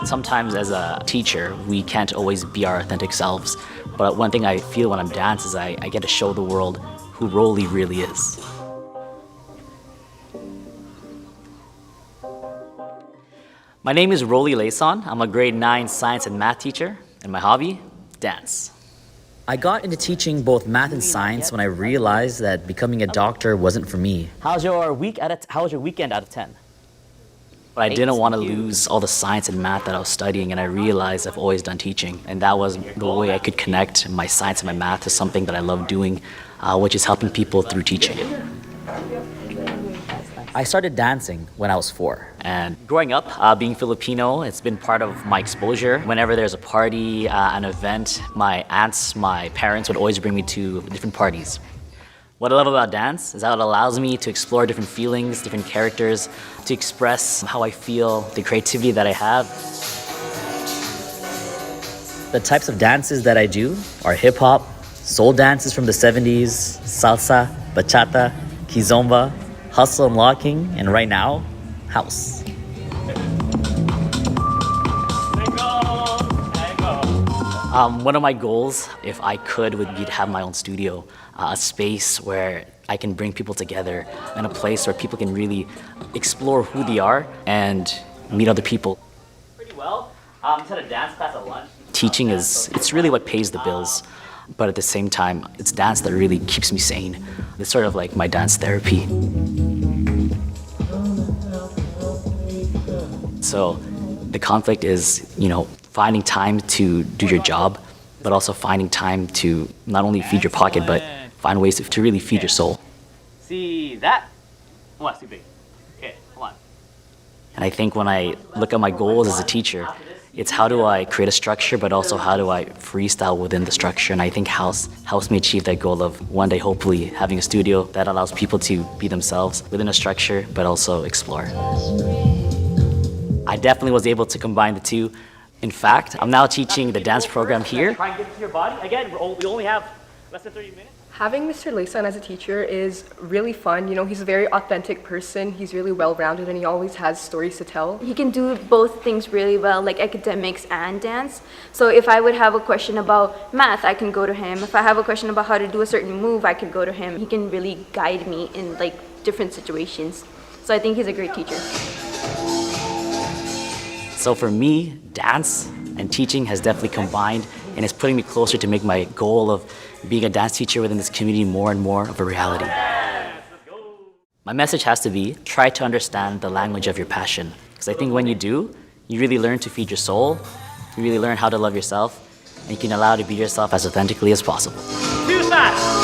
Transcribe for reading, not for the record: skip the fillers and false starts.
Sometimes as a teacher, we can't always be our authentic selves. But one thing I feel when I'm dancing is I get to show the world who Roley really is. My name is Roley Leyson. I'm a grade 9 science and math teacher, and my hobby, dance. I got into teaching both math and science when I realized that becoming a doctor wasn't for me. How was your weekend out of 10? But I didn't want to lose all the science and math that I was studying, and I realized I've always done teaching. And that was the way I could connect my science and my math to something that I love doing, which is helping people through teaching. I started dancing when I was 4. And growing up, being Filipino, it's been part of my exposure. Whenever there's a party, an event, my aunts, my parents would always bring me to different parties. What I love about dance is how it allows me to explore different feelings, different characters, to express how I feel, the creativity that I have. The types of dances that I do are hip-hop, soul dances from the 70s, salsa, bachata, kizomba, hustle and locking, and right now, house. One of my goals, if I could, would be to have my own studio, a space where I can bring people together, and a place where people can really explore who they are and meet other people. Pretty well. Just had a dance class at lunch. Teaching it's really what pays the bills, but at the same time, it's dance that really keeps me sane. It's sort of like my dance therapy. So the conflict is, finding time to do your job, but also finding time to not only feed your pocket, but find ways to really feed your soul. See that? Oh, that's too big. Okay, hold on. And I think when I look at my goals as a teacher, it's how do I create a structure, but also how do I freestyle within the structure. And I think house helps me achieve that goal of one day hopefully having a studio that allows people to be themselves within a structure, but also explore. I definitely was able to combine the two. In fact, I'm now teaching the dance program here. Try and get to your body. Again, we only have less than 30 minutes. Having Mr. Leyson as a teacher is really fun. He's a very authentic person. He's really well-rounded and he always has stories to tell. He can do both things really well, like academics and dance. So if I would have a question about math, I can go to him. If I have a question about how to do a certain move, I can go to him. He can really guide me in different situations. So I think he's a great teacher. So for me, dance and teaching has definitely combined, and it's putting me closer to make my goal of being a dance teacher within this community more and more of a reality. My message has to be, try to understand the language of your passion. Because I think when you do, you really learn to feed your soul, you really learn how to love yourself, and you can allow to be yourself as authentically as possible. Too fast!